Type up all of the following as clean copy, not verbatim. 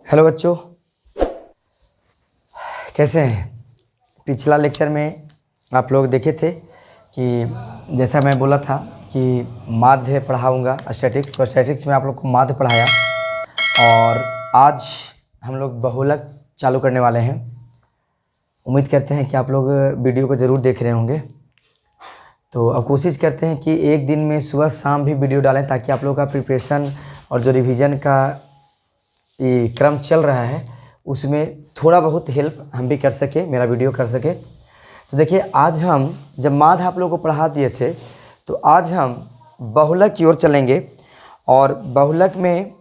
Hello बच्चों, कैसे हैं। पिछला लेक्चर में आप लोग देखे थे कि जैसा मैं बोला था कि माध्य पढ़ाऊंगा स्टैटिक्स, तो स्टैटिक्स में आप लोग को माध्य पढ़ाया और आज हम लोग बहुलक चालू करने वाले हैं। उम्मीद करते हैं कि आप लोग वीडियो को ज़रूर देख रहे होंगे। तो अब कोशिश करते हैं कि एक दिन में सुबह शाम भी वीडियो डालें ताकि आप लोगों का प्रिपरेशन और जो रिवीजन का ये क्रम चल रहा है उसमें थोड़ा बहुत हेल्प हम भी कर सके, मेरा वीडियो कर सके। तो देखिए, आज हम जब माध्य आप लोगों को पढ़ा दिए थे तो आज हम बहुलक की ओर चलेंगे। और बहुलक में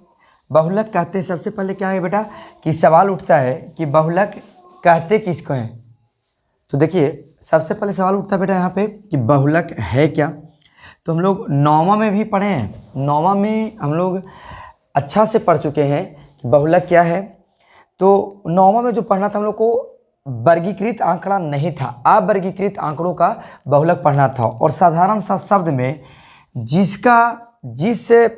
बहुलक कहते हैं, सबसे पहले क्या है बेटा कि सवाल उठता है कि बहुलक कहते किसको हैं। तो देखिए, सबसे पहले सवाल उठता है बेटा यहाँ पे कि बहुलक है क्या। तो हम लोग नौवां में भी पढ़े हैं, नौवां में हम लोग अच्छा से पढ़ चुके हैं कि बहुलक क्या है। तो नौवां में जो पढ़ना था हम लोग को वर्गीकृत आंकड़ा नहीं था, अवर्गीकृत आंकड़ों का बहुलक पढ़ना था। और साधारण सा शब्द में जिस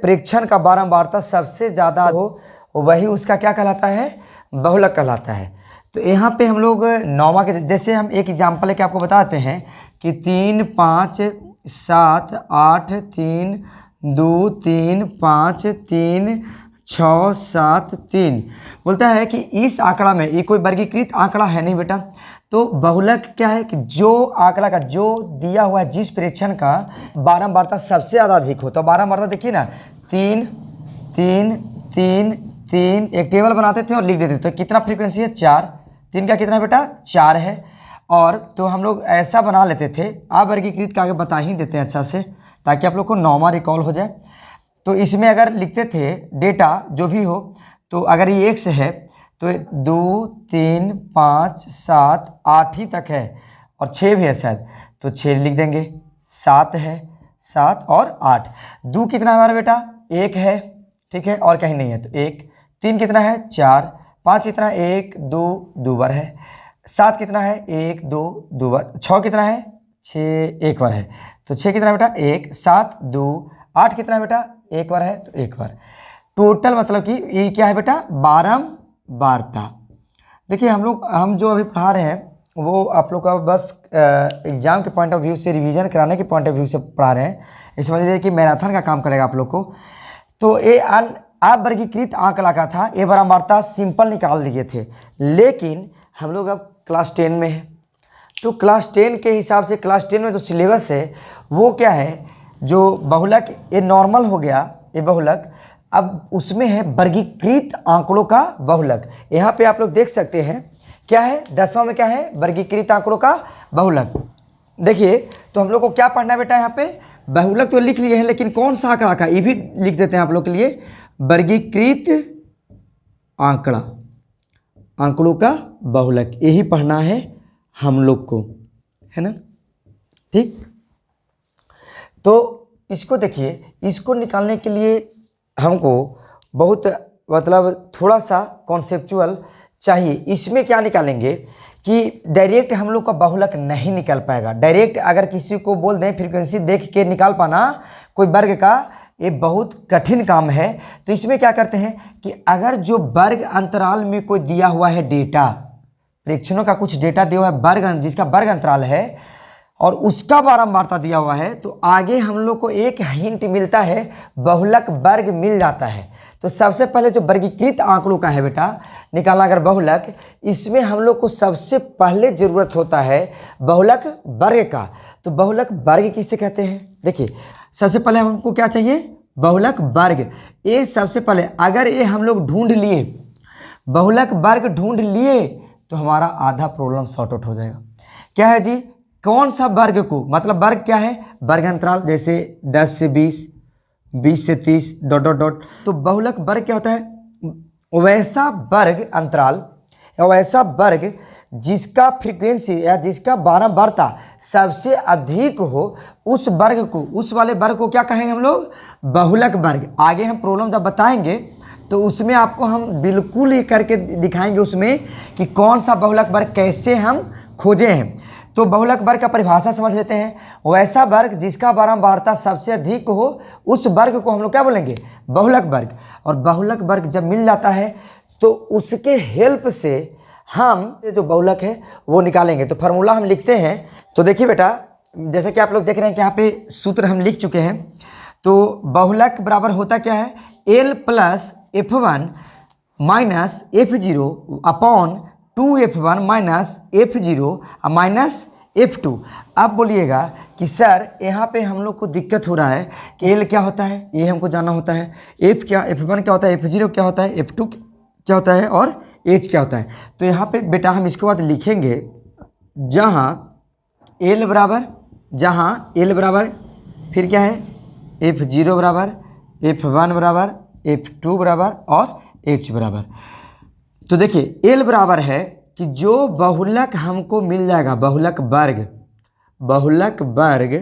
प्रेक्षण का बारंबारता सबसे ज़्यादा हो वही उसका क्या कहलाता है, बहुलक कहलाता है। तो यहाँ पे हम लोग नौवां के जैसे हम एक एग्जाम्पल है कि आपको बताते हैं कि 3 5 7 8 3 2 3 5 3 6 7 3 बोलता है कि इस आंकड़ा में ये कोई वर्गीकृत आंकड़ा है नहीं बेटा। तो बहुलक क्या है कि जो आंकड़ा का जो दिया हुआ है जिस प्रेक्षण का बारंबारता सबसे ज़्यादा अधिक हो। तो बारंबारता देखिए ना, 3 3 3 3 एक टेबल बनाते थे और लिख देते थे। तो कितना फ्रीक्वेंसी है, 4। 3 का कितना बेटा, 4 है। और तो हम लोग ऐसा बना लेते थे, अवर्गीकृत का आगे बता ही देते हैं अच्छा से ताकि आप लोग को नौवां रिकॉल हो जाए। तो इसमें अगर लिखते थे डेटा जो भी हो, तो अगर ये x है तो 2 3 5 7 8 ही तक है और 6 भी है शायद, तो 6 लिख देंगे। 7 है, 7 और 8। 2 कितना है हमारा बेटा, 1 है, ठीक है, और कहीं नहीं है तो 1। 3 कितना है, 4। 5 कितना है, 1 2 2 बार है। 7 कितना है, 1 2 2 बार। 6 कितना है, 6 1 बार है। तो 6 कितना बेटा, 1 7 2। 8 कितना बेटा, 1 बार है तो 1 बार। टोटल मतलब कि ये क्या है बेटा, बारंबारता। देखिए, हम जो अभी पढ़ा रहे हैं वो आप लोग का बस एग्जाम के पॉइंट ऑफ व्यू से, रिवीजन कराने के पॉइंट ऑफ व्यू से पढ़ा रहे हैं। इस समझ लीजिए कि मैराथन का काम करेगा आप लोग को। तो ये अवर्गीकृत आंकड़ा का था, ये बारंबारता सिंपल निकाल दिए थे। लेकिन हम लोग अब क्लास 10 में है, तो क्लास 10 के हिसाब से क्लास 10 में जो सिलेबस है वो क्या है, जो बहुलक ये नॉर्मल हो गया ये बहुलक, अब उसमें है वर्गीकृत आंकड़ों का बहुलक। यहाँ पे आप लोग देख सकते हैं क्या है, 10वां में क्या है, वर्गीकृत आंकड़ों का बहुलक। देखिए, तो हम लोग को क्या पढ़ना है बेटा, यहाँ पे बहुलक तो लिख लिए हैं लेकिन कौन सा आंकड़ा का ये भी लिख देते हैं आप लोग के लिए, वर्गीकृत आंकड़ा, आंकड़ों का बहुलक, यही पढ़ना है हम लोग को, है ना, ठीक। तो इसको देखिए, इसको निकालने के लिए हमको बहुत मतलब थोड़ा सा कॉन्सेप्चुअल चाहिए। इसमें क्या निकालेंगे कि डायरेक्ट हम लोग का बहुलक नहीं निकल पाएगा। डायरेक्ट अगर किसी को बोल दें फ्रीक्वेंसी देख के निकाल पाना कोई वर्ग का, ये बहुत कठिन काम है। तो इसमें क्या करते हैं कि अगर जो वर्ग अंतराल में कोई दिया हुआ है डेटा, प्रेक्षणों का कुछ डेटा दिया हुआ है वर्ग, जिसका वर्ग अंतराल है और उसका बारंबारता दिया हुआ है, तो आगे हम लोग को एक हिंट मिलता है, बहुलक वर्ग मिल जाता है। तो सबसे पहले जो वर्गीकृत आंकड़ों का है बेटा निकालना अगर बहुलक, इसमें हम लोग को सबसे पहले ज़रूरत होता है बहुलक वर्ग का। तो बहुलक वर्ग किसे कहते हैं, देखिए सबसे पहले हमको क्या चाहिए, बहुलक वर्ग। ये सबसे पहले अगर ये हम लोग ढूंढ लिए, बहुलक वर्ग ढूंढ लिए, तो हमारा आधा प्रॉब्लम सॉर्ट आउट हो जाएगा। क्या है जी, कौन सा वर्ग को, मतलब वर्ग क्या है, वर्ग अंतराल, जैसे 10 से 20, 20 से 30 ... तो बहुलक वर्ग क्या होता है, वैसा वर्ग अंतराल या वैसा वर्ग जिसका फ्रीक्वेंसी या जिसका बारंबारता सबसे अधिक हो, उस वर्ग को, उस वाले वर्ग को क्या कहेंगे हम लोग, बहुलक वर्ग। आगे हम प्रॉब्लम जब बताएंगे तो उसमें आपको हम बिल्कुल ही करके दिखाएंगे उसमें कि कौन सा बहुलक वर्ग कैसे हम खोजे हैं। तो बहुलक वर्ग का परिभाषा समझ लेते हैं, वैसा वर्ग जिसका बारंबारता सबसे अधिक हो, उस वर्ग को हम लोग क्या बोलेंगे, बहुलक वर्ग। और बहुलक वर्ग जब मिल जाता है तो उसके हेल्प से हम जो बहुलक है वो निकालेंगे। तो फार्मूला हम लिखते हैं। तो देखिए बेटा, जैसा कि आप लोग देख रहे हैं कि यहाँ पे सूत्र हम लिख चुके हैं। तो बहुलक बराबर होता क्या है, L plus F1 minus F0 upon 2F1 minus F0 minus F2। अब बोलिएगा कि सर यहाँ पे हम लोग को दिक्कत हो रहा है कि L क्या होता है, ये हमको जानना होता है, F1 क्या होता है, F0 क्या होता है, F2 क्या होता है और H क्या होता है। तो यहाँ पे बेटा हम इसके बाद लिखेंगे जहाँ L बराबर फिर क्या है, F0 बराबर, F1 बराबर, F2 बराबर और H बराबर। तो देखिए L बराबर है कि जो बहुलक हमको मिल जाएगा, बहुलक वर्ग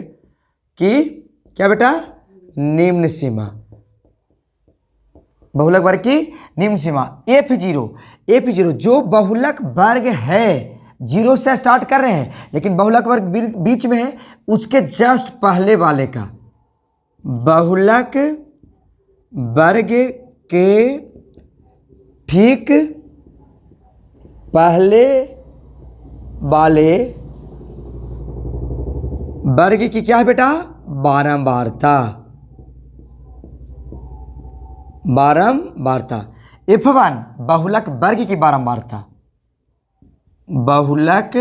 की क्या बेटा, निम्न सीमा, बहुलक वर्ग की निम्न सीमा। F0 जो बहुलक वर्ग है, 0 से स्टार्ट कर रहे हैं लेकिन बहुलक वर्ग बीच में है, उसके जस्ट पहले वाले का, बहुलक वर्ग के ठीक पहले वाले वर्ग की क्या है बेटा, बारंबारता। F1 बहुलक वर्ग की बारंबारता, बहुलक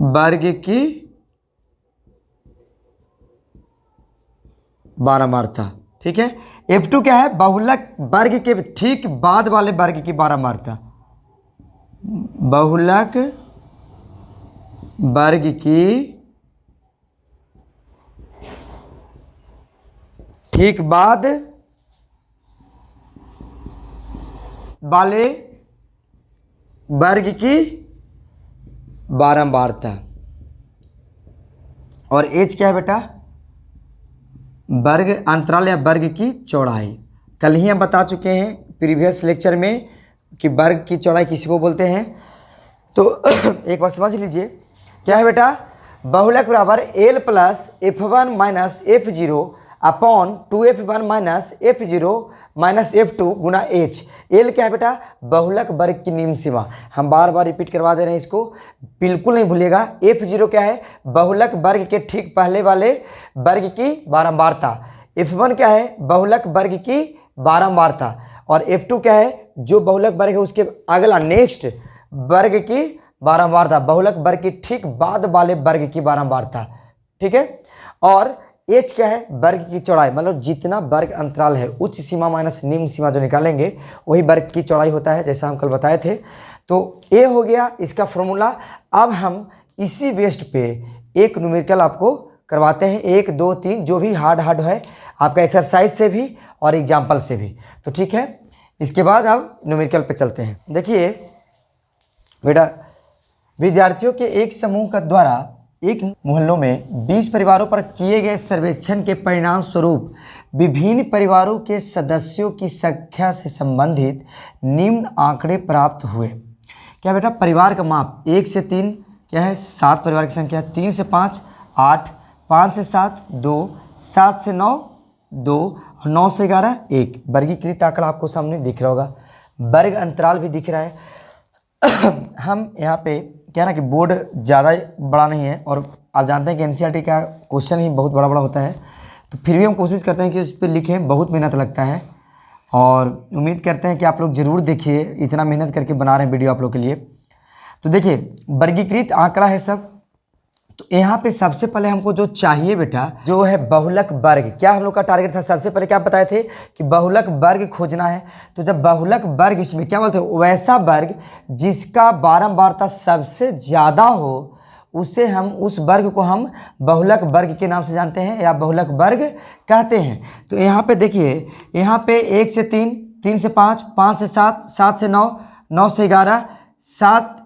वर्ग की बारंबारता, ठीक है। F2 क्या है, बहुलक वर्ग के ठीक बाद वाले वर्ग की बारंबारता, बहुलक वर्ग की ठीक बाद वाले वर्ग की बारंबारता। और H क्या है बेटा, वर्ग अंतराल या वर्ग की चौड़ाई। कल ही हम बता चुके हैं प्रीवियस लेक्चर में कि वर्ग की चौड़ाई किसी को बोलते हैं। तो एक बार समझ लीजिए क्या है बेटा, बहुलक बराबर L plus F1 minus F0 upon 2F1 minus F0 minus F2 गुना H। L क्या है बेटा, बहुलक वर्ग की निम्न सीमा। हम बार बार रिपीट करवा दे रहे हैं, इसको बिल्कुल नहीं भूलिएगा। F0 क्या है, बहुलक वर्ग के ठीक पहले वाले वर्ग की बारंबारता। F1 क्या है, बहुलक वर्ग की बारंबारता। और F2 क्या है, जो बहुलक वर्ग है उसके अगला नेक्स्ट वर्ग की बारंबारता, बहुलक वर्ग की ठीक बाद वाले वर्ग की बारंबारता, ठीक है। और H क्या है, वर्ग की चौड़ाई, मतलब जितना वर्ग अंतराल है, उच्च सीमा माइनस निम्न सीमा जो निकालेंगे वही वर्ग की चौड़ाई होता है, जैसा हम कल बताए थे। तो ये हो गया इसका फॉर्मूला। अब हम इसी बेस्ड पे एक न्यूमेरिकल आपको करवाते हैं, 1 2 3 जो भी हार्ड है आपका, एक्सरसाइज से भी और एग्जाम्पल से भी। तो ठीक है, इसके बाद अब न्यूमेरिकल पे चलते हैं। देखिए बेटा, विद्यार्थियों के एक समूह का द्वारा एक मोहल्लों में 20 परिवारों पर किए गए सर्वेक्षण के परिणाम स्वरूप विभिन्न परिवारों के सदस्यों की संख्या से संबंधित निम्न आंकड़े प्राप्त हुए। क्या बेटा, परिवार का माप 1 से 3 क्या है, 7 परिवार की संख्या, 3 से 5 8, 5 से 7 2, 7 से 9 2 और 9 से 11 1। वर्गीकृत आंकड़ा आपको सामने दिख रहा होगा, वर्ग अंतराल भी दिख रहा है। हम यहाँ पे क्या ना कि बोर्ड ज़्यादा बड़ा नहीं है और आप जानते हैं कि एनसीईआरटी का क्वेश्चन ही बहुत बड़ा होता है, तो फिर भी हम कोशिश करते हैं कि उस पर लिखें, बहुत मेहनत लगता है। और उम्मीद करते हैं कि आप लोग ज़रूर देखिए, इतना मेहनत करके बना रहे हैं वीडियो आप लोग के लिए। तो देखिए वर्गीकृत आंकड़ा है सब। तो यहाँ पे सबसे पहले हमको जो चाहिए बेटा, जो है बहुलक वर्ग। क्या हम लोग का टारगेट था, सबसे पहले क्या बताए थे कि बहुलक वर्ग खोजना है। तो जब बहुलक वर्ग, इसमें क्या बोलते हैं, वैसा वर्ग जिसका बारंबारता सबसे ज़्यादा हो, उसे हम, उस वर्ग को हम बहुलक वर्ग के नाम से जानते हैं या बहुलक वर्ग कहते हैं। तो यहाँ पे देखिए, यहाँ पे 1 से 3, 3 से 5, 5 से 7, 7 से 9, 9 से 11, 7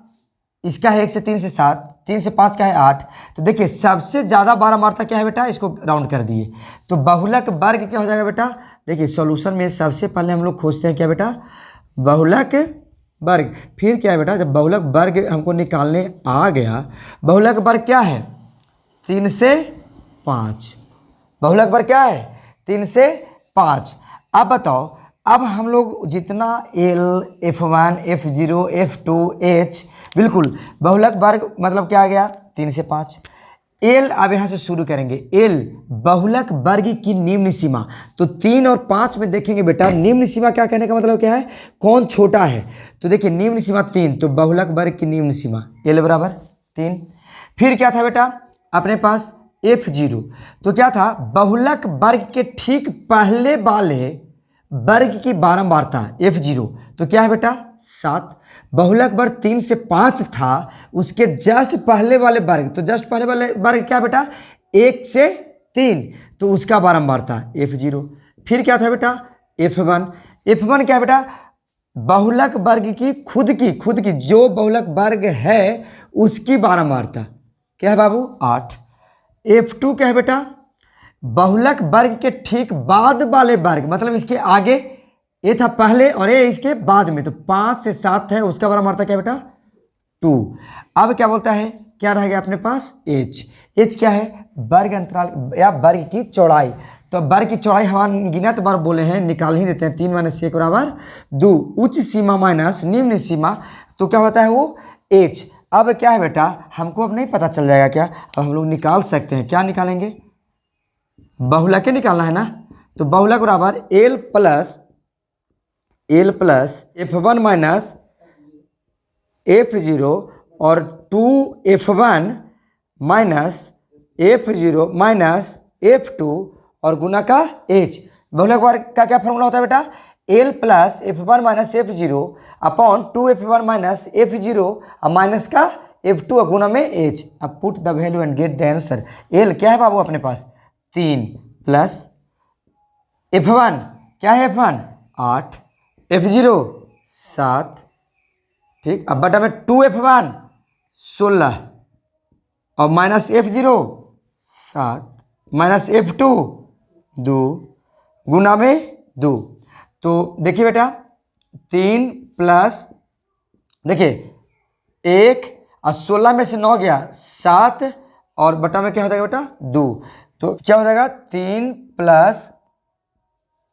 इसका है, 1 से 3 से 7, 3 से 5 का है 8। तो देखिए सबसे ज़्यादा बारंबारता क्या है बेटा, इसको राउंड कर दिए। तो बहुलक वर्ग क्या हो जाएगा बेटा, देखिए सॉल्यूशन में सबसे पहले हम लोग खोजते हैं क्या बेटा, बहुलक वर्ग। फिर क्या है बेटा, जब बहुलक वर्ग हमको निकालने आ गया, बहुलक वर्ग क्या है 3 से 5, बहुलक वर्ग क्या है 3 से 5। अब बताओ अब हम लोग जितना L, F1, F0, F2, H, बिल्कुल बहुलक वर्ग मतलब क्या आ गया 3 से 5। L अब यहाँ से शुरू करेंगे। L बहुलक वर्ग की निम्न सीमा, तो 3 और 5 में देखेंगे बेटा निम्न सीमा क्या कहने का मतलब क्या है, कौन छोटा है। तो देखिए निम्न सीमा 3, तो बहुलक वर्ग की निम्न सीमा L बराबर 3। फिर क्या था बेटा अपने पास F0, तो क्या था बहुलक वर्ग के ठीक पहले वाले वर्ग की बारंबारता F0, तो क्या है बेटा 7। बहुलक वर्ग 3 से 5 था, उसके जस्ट पहले वाले वर्ग, तो जस्ट पहले वाले वर्ग क्या बेटा 1 से 3, तो उसका बारंबारता F0। फिर क्या था बेटा F1, F1 क्या बेटा बहुलक वर्ग की खुद की जो बहुलक वर्ग है उसकी बारंबारता क्या है बाबू 8। F2 क्या है बेटा बहुलक वर्ग के ठीक बाद वाले वर्ग, मतलब इसके आगे ये था पहले और ये इसके बाद में, तो 5 से 7 है, उसका बारंबारता क्या बेटा 2। अब क्या बोलता है, क्या रह गया अपने पास H क्या है वर्ग अंतराल या वर्ग की चौड़ाई। तो वर्ग की चौड़ाई हम गिनत बार बोले हैं, निकाल ही देते हैं। 3 - 1 बराबर 2, उच्च सीमा माइनस निम्न सीमा, तो क्या होता है वो H। अब क्या है बेटा हमको अब नहीं पता चल जाएगा क्या, अब हम लोग निकाल सकते हैं। क्या निकालेंगे, बहुलक निकालना है ना, तो बहुलक बराबर L plus F1 minus F0 और 2F1 minus F0 minus F2 और गुना का H। बहुलक वर्ग का क्या फॉर्मूला होता है बेटा L plus F1 minus F0 upon 2F1 minus F0 minus का F2 और गुना में H। अब put the value and get the answer. L क्या है बाबू अपने पास 3 प्लस F1 क्या है F1 8, F0 7, ठीक। अब बटा में 2F1 16 और माइनस F0 7 माइनस F2 2 गुना में 2। तो देखिए बेटा 3 प्लस देखिए 1 और 16 में से 9 गया 7 और बटा में क्या हो जाएगा बेटा 2, तो क्या हो जाएगा 3 प्लस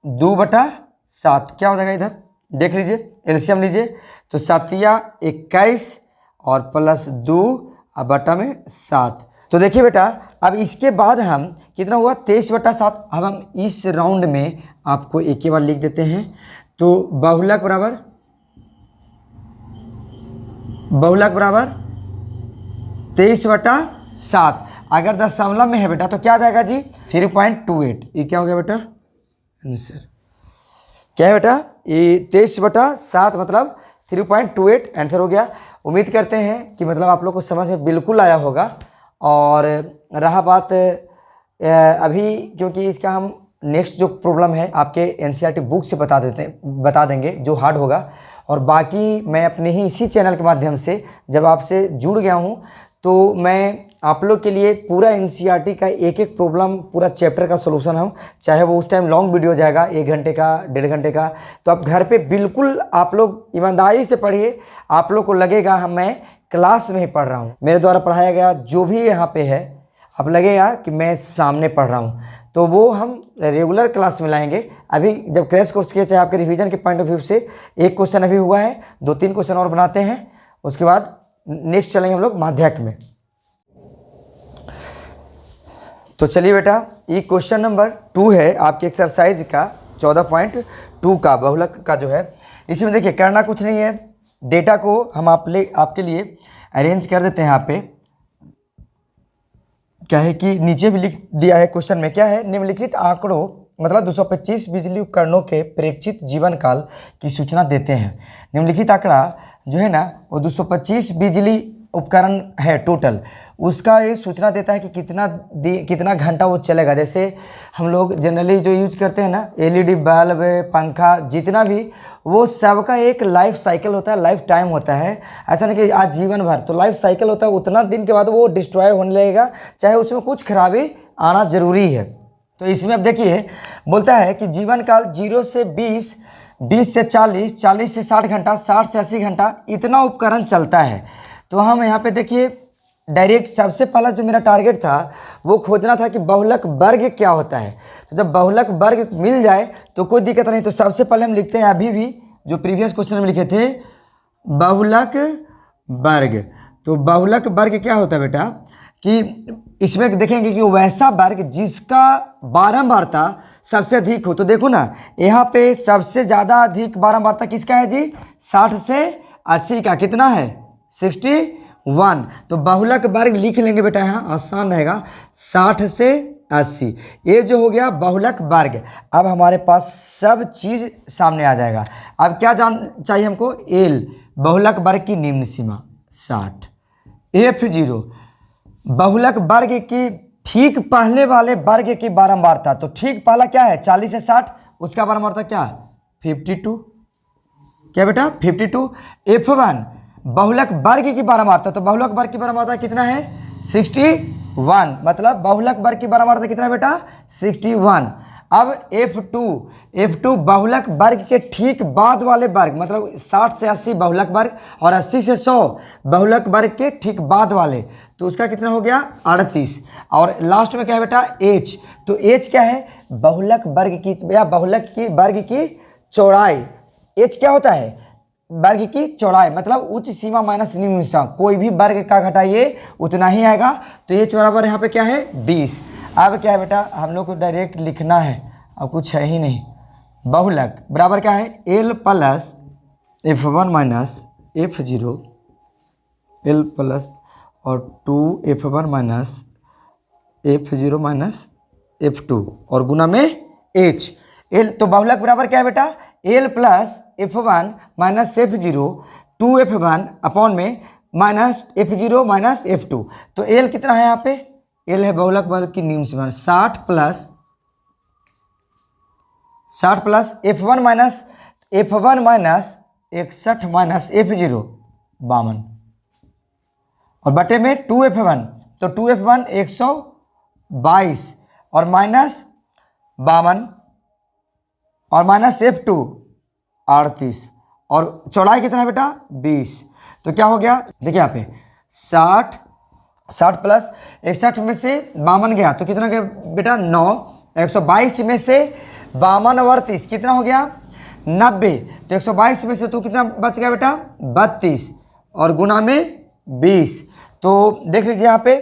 2 बटा 7 क्या हो जाएगा, इधर देख लीजिए एलसीएम लीजिए, तो 7 या 21 और प्लस 2 और बटा में 7। तो देखिए बेटा अब इसके बाद हम कितना हुआ 23 बटा 7। अब हम इस राउंड में आपको एक ही बार लिख देते हैं। तो बहुलक बराबर 23 बटा 7, अगर दशमलव में है बेटा तो क्या आ जाएगा जी 3.28। ये क्या हो गया बेटा आंसर, क्या है बेटा ये 23 बटा 7 मतलब 3.28 आंसर हो गया। उम्मीद करते हैं कि मतलब आप लोग को समझ में बिल्कुल आया होगा। और रहा बात अभी क्योंकि इसका हम नेक्स्ट जो प्रॉब्लम है आपके एनसीईआरटी बुक से बता देंगे जो हार्ड होगा। और बाकी मैं अपने ही इसी चैनल के माध्यम से जब आपसे जुड़ गया हूँ तो मैं आप लोग के लिए पूरा एनसीईआरटी का एक एक प्रॉब्लम पूरा चैप्टर का सलूशन हूँ, चाहे वो उस टाइम लॉन्ग वीडियो जाएगा 1 घंटे का 1.5 घंटे का। तो आप घर पे बिल्कुल आप लोग ईमानदारी से पढ़िए, आप लोग को लगेगा मैं क्लास में ही पढ़ रहा हूँ, मेरे द्वारा पढ़ाया गया जो भी यहाँ पे है अब लगेगा कि मैं सामने पढ़ रहा हूँ। तो वो हम रेगुलर क्लास में लाएंगे। अभी जब क्रैश कोर्स किए चाहे आपके रिवीजन के पॉइंट ऑफ व्यू से एक क्वेश्चन अभी हुआ है, 2-3 क्वेश्चन और बनाते हैं, उसके बाद नेक्स्ट चलेंगे हम लोग माध्यक में। तो चलिए बेटा ये क्वेश्चन नंबर 2 है आपके एक्सरसाइज का 14.2 का बहुलक का जो है। इसमें देखिए करना कुछ नहीं है, डेटा को हम आपके लिए अरेंज कर देते हैं। यहाँ पे क्या है कि नीचे भी लिख दिया है क्वेश्चन में, क्या है निम्नलिखित आंकड़ों मतलब 225 बिजली उपकरणों के प्रेक्षित जीवन काल की सूचना देते हैं। निम्नलिखित आंकड़ा जो है ना वो 225 बिजली उपकरण है टोटल, उसका ये सूचना देता है कि कितना घंटा वो चलेगा। जैसे हम लोग जनरली जो यूज करते हैं ना एलईडी बल्ब पंखा जितना भी, वो सबका एक लाइफ साइकिल होता है, लाइफ टाइम होता है। ऐसा नहीं कि आज जीवन भर, तो लाइफ साइकिल होता है, उतना दिन के बाद वो डिस्ट्रॉय होने लगेगा, चाहे उसमें कुछ खराबी आना जरूरी है। तो इसमें अब देखिए बोलता है कि जीवन काल 0 से 20, 20 से 40, 40 से 60 घंटा, 60 से 80 घंटा इतना उपकरण चलता है। तो हम यहाँ पे देखिए डायरेक्ट सबसे पहला जो मेरा टारगेट था वो खोजना था कि बहुलक वर्ग क्या होता है। तो जब बहुलक वर्ग मिल जाए तो कोई दिक्कत नहीं। तो सबसे पहले हम लिखते हैं अभी भी जो प्रीवियस क्वेश्चन में लिखे थे बहुलक वर्ग। तो बहुलक वर्ग क्या होता है बेटा कि इसमें देखेंगे कि वैसा वर्ग जिसका बारंबारता सबसे अधिक हो। तो देखो ना यहाँ पे सबसे ज़्यादा अधिक बारंबारता किसका है जी, 60 से 80 का। कितना है, 61। तो बहुलक वर्ग लिख लेंगे बेटा, यहाँ आसान रहेगा, 60 से 80। ये जो हो गया बहुलक वर्ग। अब हमारे पास सब चीज़ सामने आ जाएगा। अब क्या जान चाहिए हमको, एल बहुलक वर्ग की निम्न सीमा 60। F0 बहुलक वर्ग की ठीक पहले वाले वर्ग की बारंबारता। तो ठीक पहला क्या है 40 से 60, उसका बारंबारता क्या 52। क्या बेटा 52। F1 बहुलक वर्ग की बारंबारता। तो बहुलक वर्ग की बारंबारता कितना है 61। मतलब बहुलक वर्ग की बारंबारता कितना है बेटा 61। अब F2 बहुलक वर्ग के ठीक बाद वाले वर्ग, मतलब 60 से 80 बहुलक वर्ग और 80 से 100 बहुलक वर्ग के ठीक बाद वाले। तो उसका कितना हो गया 38। और लास्ट में क्या है बेटा H। तो H क्या है बहुलक वर्ग की या बहुलक की वर्ग की चौड़ाई। H क्या होता है वर्ग की चौड़ाई, मतलब उच्च सीमा माइनस निम्न सीमा, कोई भी वर्ग का घटाइए उतना ही आएगा। तो H बराबर यहाँ पे क्या है 20। अब क्या है बेटा हम लोग को डायरेक्ट लिखना है, अब कुछ है ही नहीं। बहुलक बराबर क्या है L plus F1 minus F0, L plus और 2F1 minus F0 minus F2 और गुना में H। L तो बहुलक बराबर क्या है बेटा L plus F1 minus F0 2F1 upon में माइनस F0 माइनस F2। तो L कितना है यहाँ पे, L है बहुलक वर्ग की निम्न सीमा 60 plus F1 minus 61 minus F0 52 और बटे में 2F1। तो 2F1 122 और माइनस 52 और माइनस F2 38 और चौड़ाई कितना है बेटा 20। तो क्या हो गया देखिए यहाँ पे 60 प्लस 61 में से 52 गया तो कितना गया बेटा 9। 122 में से 52 और 30 कितना हो गया 90। तो 122 में से तो कितना बच गया बेटा 32 और गुना में 20। तो देख लीजिए यहाँ पे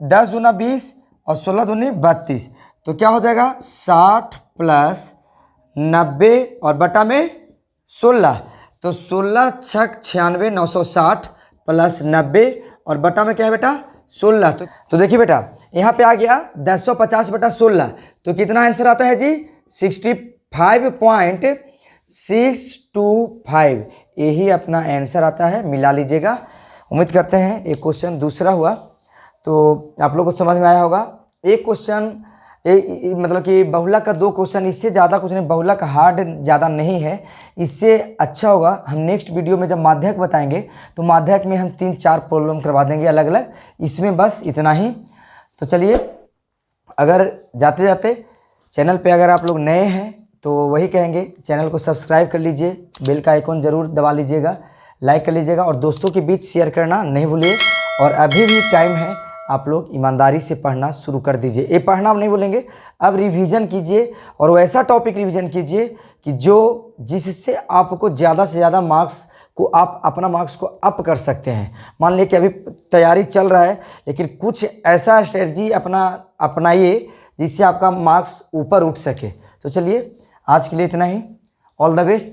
10 दूना 20 और 16 दूनी 32। तो क्या हो जाएगा 60 प्लस 90 और बटा में 16। तो 16 छक 96 960 प्लस 90 और बटा में क्या है बेटा 16। तो देखिए बेटा यहाँ पे आ गया 1050 बटा 16। तो कितना आंसर आता है जी 65.625। यही अपना आंसर आता है, मिला लीजिएगा। उम्मीद करते हैं एक क्वेश्चन दूसरा हुआ तो आप लोग को समझ में आया होगा। एक क्वेश्चन मतलब कि बहुलक का 2 क्वेश्चन, इससे ज़्यादा कुछ नहीं, बहुलक हार्ड ज़्यादा नहीं है। इससे अच्छा होगा हम नेक्स्ट वीडियो में जब माध्यक बताएंगे तो माध्यक में हम 3-4 प्रॉब्लम करवा देंगे अलग अलग। इसमें बस इतना ही। तो चलिए, अगर जाते जाते चैनल पे अगर आप लोग नए हैं तो वही कहेंगे चैनल को सब्सक्राइब कर लीजिए, बेल का आइकॉन ज़रूर दबा लीजिएगा, लाइक कर लीजिएगा और दोस्तों के बीच शेयर करना नहीं भूलिए। और अभी भी टाइम है, आप लोग ईमानदारी से पढ़ना शुरू कर दीजिए। ये पढ़ना नहीं बोलेंगे, अब रिवीजन कीजिए और वैसा टॉपिक रिवीजन कीजिए कि जिससे आपको ज़्यादा से ज़्यादा मार्क्स को आप अपना मार्क्स को अप कर सकते हैं। मान लीजिए कि अभी तैयारी चल रहा है लेकिन कुछ ऐसा स्ट्रेटजी अपनाइए जिससे आपका मार्क्स ऊपर उठ सके। तो चलिए आज के लिए इतना ही। All the best.